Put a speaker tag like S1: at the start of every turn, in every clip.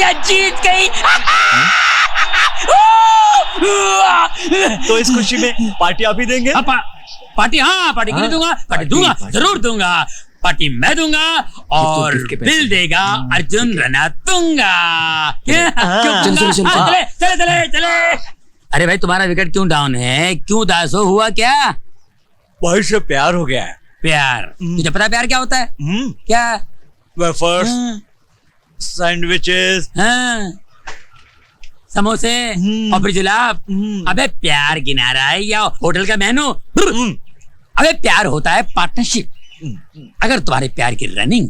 S1: मैं जीत गई।
S2: तो इस खुशी में पार्टी आप ही देंगे?
S1: पार्टी, हाँ पार्टी क्यों दूंगा, पार्टी दूंगा, जरूर दूंगा। पार्टी मैं दूंगा और बिल देगा अर्जुन रणतुंगा। चले। अरे भाई तुम्हारा विकेट क्यों डाउन है, क्यों उदास हो, हुआ क्या?
S2: भाई से प्यार हो गया है।
S1: प्यार? तुझे पता है प्यार क्या होता है? क्या?
S2: वेफर्स, सैंडविचेस,
S1: समोसे और फिर जुलाब। अबे प्यार गिना रहा है या होटल का मेनू? अबे प्यार होता है पार्टनरशिप। अगर तुम्हारे प्यार की रनिंग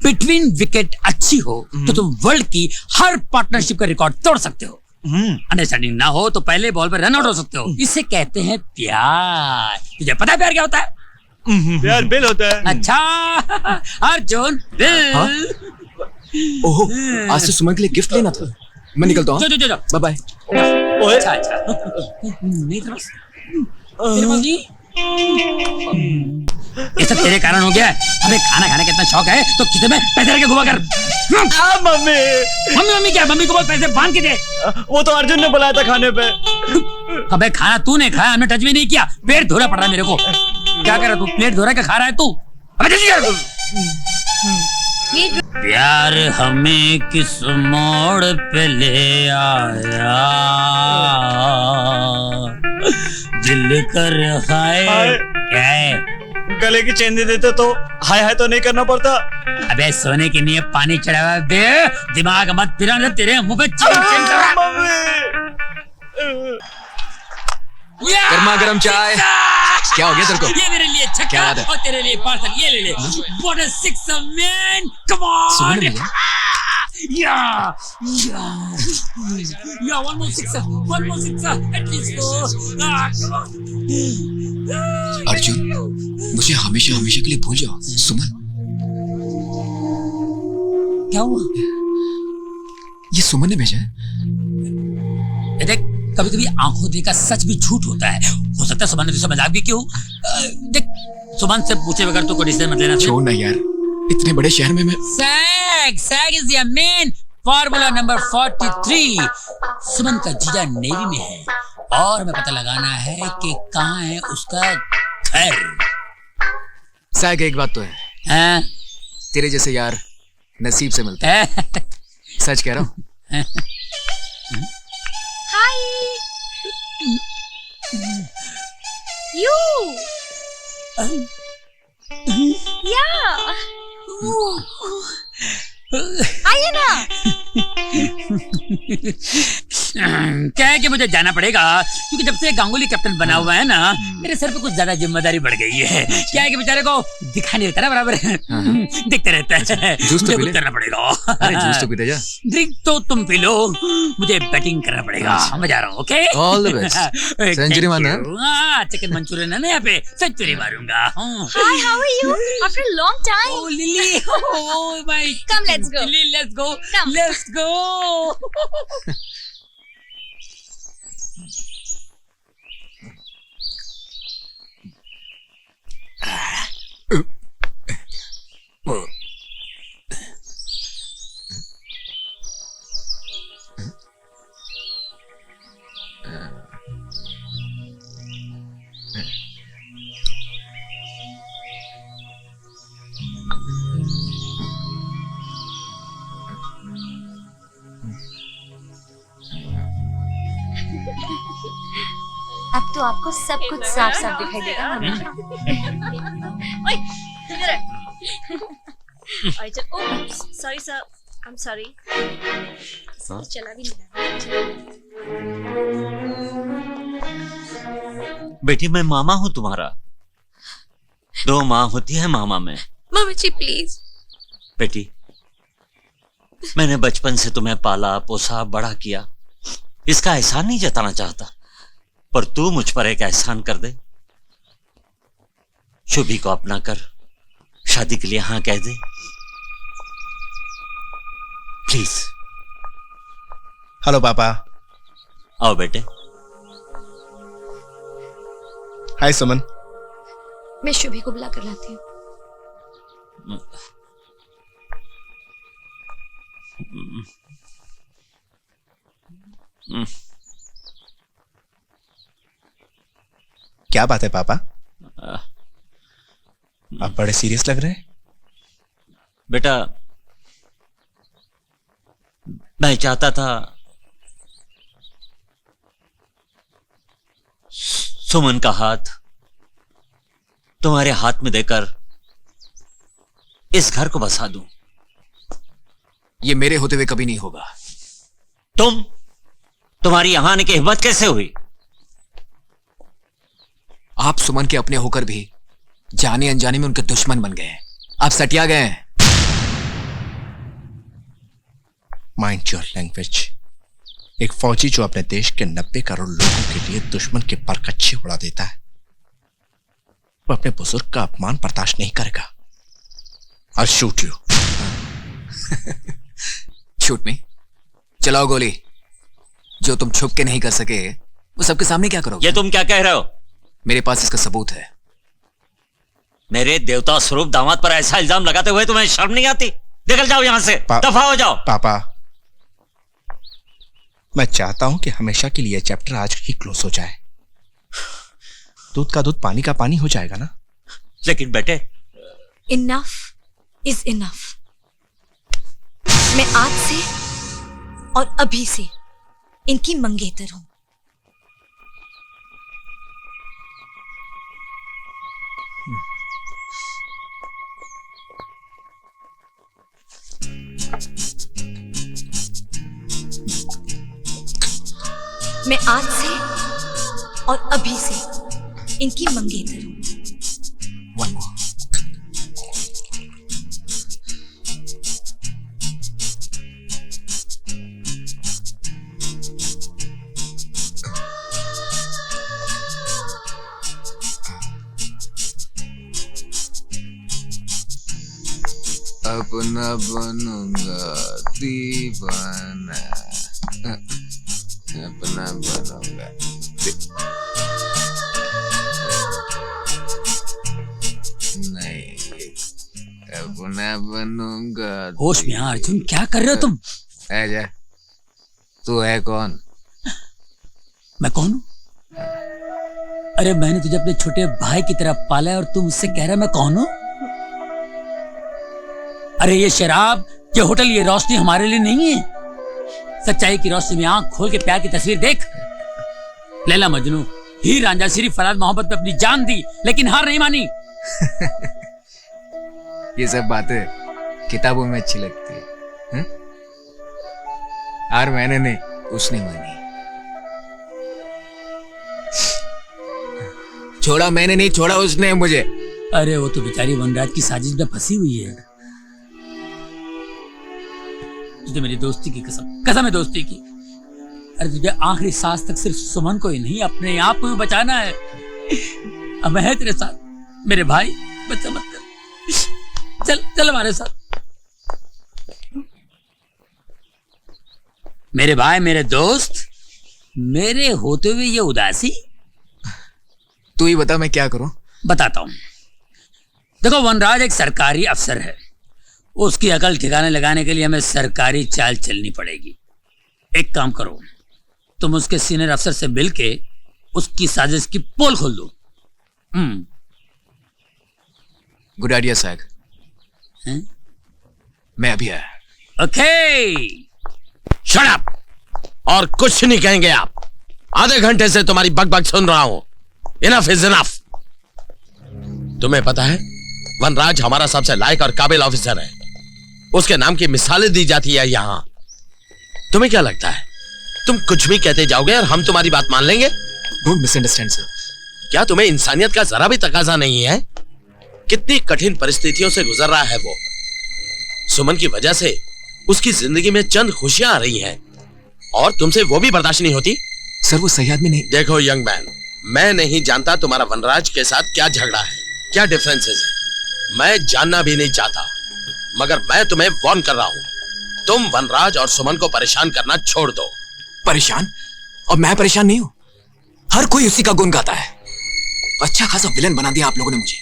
S1: बिटवीन विकेट अच्छी हो तो तुम वर्ल्ड की हर पार्टनरशिप का रिकॉर्ड तोड़ सकते हो। अंडरस्टैंडिंग ना हो तो पहले बॉल पर रन आउट हो सकते हो। इसे कहते हैं प्यार। तुझे पता है प्यार क्या होता है?
S2: प्यार बिल होता है।
S1: अच्छा अर्जुन बिल।
S3: ओहो, आज तो सुमन के लिए गिफ्ट लेना था। मैं निकलता हूँ।
S1: जो
S3: बाय बाय।
S1: अच्छा नहीं था बस तेरे पास नहीं। ये सब तेरे कारण हो गया है। हमें खाना खाने का इतना शौक है तो किसे में पैसे रख के घुमा कर। मम्मी क्या? मम्मी को बहुत पैसे बांध के दे।
S2: वो तो अर्जुन ने बुलाया था खाने पे।
S1: अबे खाना तूने खाया, हमने टच भी नहीं किया। पेट धोना पड़ रहा है मेरे को। क्या कर रहा तू? प्लेट धो रहा है क्या खा रहा है तू? अबे जल्दी कर। प्यार हमें किस मोड़ पे ले आया, दिल कर हाय। क्या है?
S2: गले की चेन दे देते तो हाय हाय तो नहीं करना पड़ता।
S1: अबे सोने के लिए पानी चढ़ावा दे, दिमाग मत फिरा, तेरे मुंह पे चेन
S3: गर्मा गर्म चाय। क्या हो गया तेरे को?
S1: ये मेरे लिए छक्का और तेरे लिए पार्सल। ये ले ले। What a sixer man! Come on! Yeah, one more sixer, at least four. Come on.
S3: Arjun, मुझे हमेशा हमेशा के लिए भूल जाओ। सुमन,
S1: क्या हुआ?
S3: ये सुमन ने भेजा है।
S1: देख, कभी कभी आंखों देखा सच भी झूठ होता है। हो सकता है सुमन ने तुझसे मजाक भी क्यों। देख, सुमन से पूछे बगैर तो कोई डिसीजन मत लेना।
S3: छोड़ ना यार, इतने बड़े शहर में मैं।
S1: सैग is the main formula number 43। Suman का जीजा नेवी में है और हमें पता लगाना है कि कहाँ है उसका घर।
S3: सैग, एक बात तो है, तेरे जैसे यार नसीब से मिलता है। सच कह रहा हूँ।
S4: हाय यू या आइए ना।
S1: क्या है कि मुझे जाना पड़ेगा क्योंकि जब से गांगुली कैप्टन बना हुआ है ना, मेरे सर पे कुछ ज्यादा जिम्मेदारी बढ़ गई है। क्या है कि बेचारे को दिखा नहीं देता ना बराबर, दिखते रहता है। मुझे कुछ करना पड़ेगा।
S3: अरे जूस तो पीते जा।
S1: ड्रिंक तो तुम पी लो, मुझे बैटिंग करना पड़ेगा। मैं जा रहा हूँ। Okay,
S3: all the best. Century मारना।
S1: चिकन मंचूरियन है ना यहाँ पे, सेंचुरी मारूंगा।
S4: Hi, how are you? After a long time.
S1: Oh Lily, oh my,
S4: come let's go.
S1: Lily let's go,
S4: Come.
S1: Let's go.
S4: अब तो आपको सब कुछ साफ साफ दिखाई देगा।
S5: ओए, इधर आ। Oh, sorry sir, I am sorry. चला भी नहीं रहा।
S2: बेटी, मैं मामा हूँ तुम्हारा। 2 माँ होती है मामा में।
S5: Mummy ji please.
S2: बेटी, मैंने बचपन से तुम्हें पाला पोसा बड़ा किया, इसका एहसान नहीं जताना चाहता, पर तू मुझ पर एक एहसान कर दे। शुभी को अपना कर शादी के लिए हाँ कह दे प्लीज।
S6: हेलो पापा।
S2: आओ बेटे।
S6: हाय सुमन।
S4: मैं शुभी को बुला कर लाती हूँ।
S6: क्या बात है पापा? आप बड़े सीरियस लग रहे हैं।
S2: बेटा, मैं चाहता था सुमन का हाथ तुम्हारे हाथ में देकर इस घर को बसा दूं।
S3: ये मेरे होते हुए कभी नहीं होगा।
S2: तुम्हारी यहां आने की हिम्मत कैसे हुई?
S3: आप सुमन के अपने होकर भी जाने अनजाने में उनके दुश्मन बन गए हैं। आप सटिया गए हैं।
S6: Mind your language. एक फौजी जो अपने देश के 90 करोड़ लोगों के लिए दुश्मन के पर कच्चे उड़ा देता है, वो अपने बुजुर्ग का अपमान बर्दाश्त नहीं करेगा। I'll shoot you.
S3: शूट में चलाओ गोली। जो तुम छुप के नहीं कर सके वो सबके सामने क्या करोगे?
S2: ये तुम क्या कह रहे हो?
S3: मेरे पास इसका सबूत है।
S2: मेरे देवता स्वरूप दामाद पर ऐसा इल्जाम लगाते हुए तुम्हें शर्म नहीं आती? निकल जाओ यहां से, दफा हो जाओ।
S6: पापा, मैं चाहता हूं कि हमेशा के लिए चैप्टर आज ही क्लोज हो जाए। दूध का दूध, पानी का पानी हो जाएगा ना?
S2: लेकिन बेटे,
S4: इनफ इज इनफ। मैं आज से और अभी से इनकी मंगेतर हूं। मैं आज से और अभी से इनकी मंगेतर हूं।
S3: One more. अपना बनूंगा दीवाना, अपना बनूंगा नहीं, अपना बनूंगा।
S1: होश में आ अर्जुन, क्या कर रहे हो तुम?
S3: जा, तू है कौन?
S1: मैं कौन हूं? अरे मैंने तुझे अपने छोटे भाई की तरह पाला है और तू मुझसे कह रहा है मैं कौन हूं? अरे ये शराब, ये होटल, ये रोशनी हमारे लिए नहीं है। सच्चाई की रोशनी में आंख खोल के प्यार की तस्वीर देख। लैला मजनू, हीर रांझा, सिर्फ फराज मोहब्बत में अपनी जान दी लेकिन हार नहीं मानी।
S3: ये सब बातें किताबों में अच्छी लगती है, हार मैंने नहीं, उसने मानी। छोड़ा मैंने नहीं, छोड़ा उसने मुझे।
S1: अरे वो तो बेचारी वनराज की साजिश में फंसी हुई है। तुझे मेरी दोस्ती की कसम है दोस्ती की। अरे तुझे आखिरी सांस तक सिर्फ सुमन को ही नहीं, अपने आप को भी बचाना है। अब मैं है तेरे साथ, मेरे भाई, बच्चा मत कर। चल चल हमारे साथ। मेरे भाई, मेरे दोस्त, मेरे होते हुए ये उदासी।
S3: तू ही बता मैं क्या करूं?
S1: बताता हूं। देखो, वनराज एक सरकारी अफसर है। उसकी अकल ठिकाने लगाने के लिए हमें सरकारी चाल चलनी पड़ेगी। एक काम करो, तुम उसके सीनियर अफसर से मिलके उसकी साजिश की पोल खोल दो।
S3: गुड आइडिया सैग। मैं अभी आया।
S1: Okay,
S7: shut up. और कुछ नहीं कहेंगे आप। आधे घंटे से तुम्हारी बकबक सुन रहा हूं। Enough is enough. तुम्हें पता है, वनराज हमारा सबसे लायक और काबिल ऑफिसर है। उसके नाम की मिसालें दी जाती है यहां। तुम्हें क्या लगता है तुम कुछ भी कहते जाओगे और हम तुम्हारी बात मान लेंगे?
S3: Don't misunderstand sir.
S7: क्या तुम्हें इंसानियत का जरा भी तकाजा नहीं है? कितनी कठिन परिस्थितियों से गुजर रहा है वो। सुमन की वजह से उसकी जिंदगी में चंद खुशियां आ रही हैं और तुमसे वो भी बर्दाश्त नहीं होती।
S3: सर वो सही आदमी नहीं।
S7: देखो यंग मैन, मैं नहीं जानता तुम्हारा वनराज के साथ क्या झगड़ा है, क्या डिफरेंसेस है। मैं जानना भी नहीं चाहता, मगर मैं तुम्हें वार्न कर रहा हूं। तुम वनराज और सुमन को परेशान करना छोड़ दो।
S3: परेशान? और मैं परेशान नहीं हूं। हर कोई उसी का गुण गाता है। अच्छा खासा विलन बना दिया आप लोगों ने मुझे,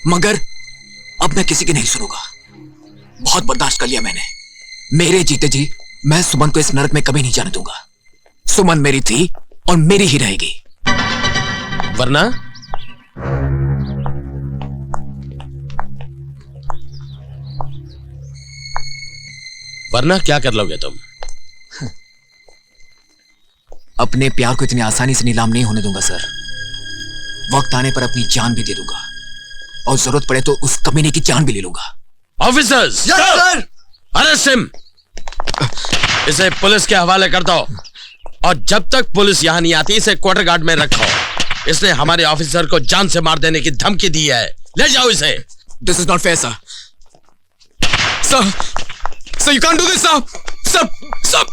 S3: मगर अब मैं किसी की नहीं सुनूंगा। बहुत बर्दाश्त कर लिया मैंने। मेरे जीते जी मैं सुमन को इस नरक में कभी नहीं जाने दूंगा। सुमन मेरी थी और मेरी ही रहेगी।
S7: वरना क्या कर लोगे तुम?
S3: अपने प्यार को इतनी आसानी से नीलाम नहीं होने दूंगा सर। वक्त आने पर अपनी जान भी दे दूंगा और जरूरत पड़े तो उस कमीने की जान भी ले लूंगा।
S7: Officers, arrest him. इसे पुलिस के हवाले कर दो और जब तक पुलिस यहां नहीं आती इसे क्वार्टर गार्ड में रखो। इसने हमारे ऑफिसर को जान से मार देने की धमकी दी है। ले जाओ इसे।
S3: This is not fair sir. Sir you can't do this sir. Sir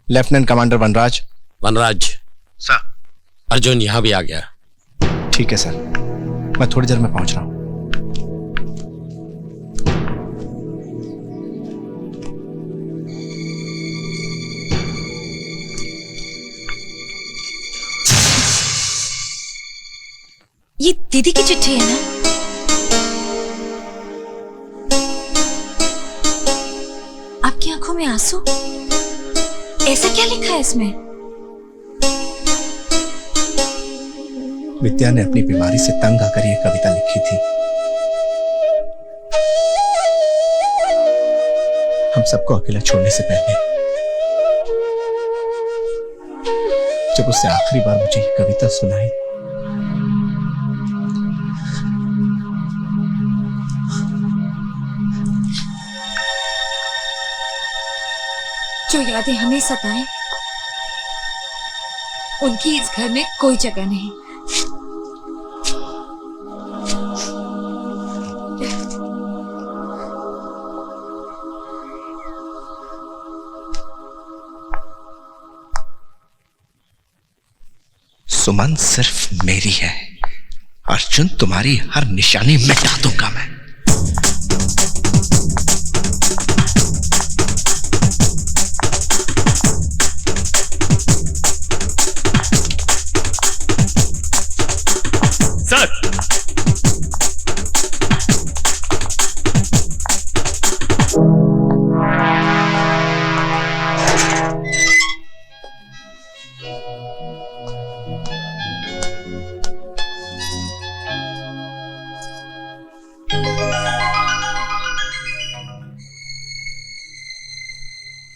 S6: lieutenant commander Vanraj.
S7: Vanraj
S6: sir.
S7: Arjun यहां भी आ गया।
S6: ठीक है सर, मैं थोड़ी देर में पहुंच रहा हूं।
S4: ये दीदी की चिट्ठी है ना? आपकी आंखों में आंसू? ऐसा क्या लिखा है इसमें?
S6: विद्या ने अपनी बीमारी से तंग आकर यह कविता लिखी थी। हम सबको अकेला छोड़ने से पहले जब उससे आखिरी बार मुझे ये कविता सुनाई,
S4: जो यादें हमें सताएं, उनकी इस घर में कोई जगह नहीं।
S6: सुमन सिर्फ मेरी है। अर्जुन, तुम्हारी हर निशानी मिटा दूंगा मैं।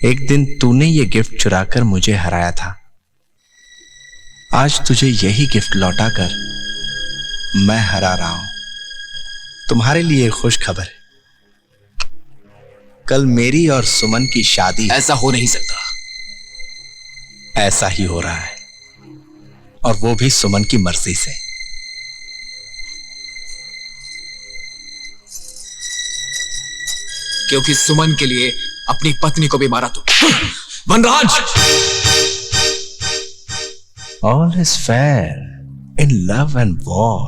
S6: एक दिन तूने ये गिफ्ट चुराकर मुझे हराया था। आज तुझे यही गिफ्ट लौटाकर मैं हरा रहा हूं। तुम्हारे लिए खुश खबर है, कल मेरी और सुमन की शादी।
S3: ऐसा हो नहीं सकता।
S6: ऐसा ही हो रहा है, और वो भी सुमन की मर्जी से।
S3: क्योंकि सुमन के लिए अपनी पत्नी को भी मारा तू। वनराज!
S6: All is fair in love and war.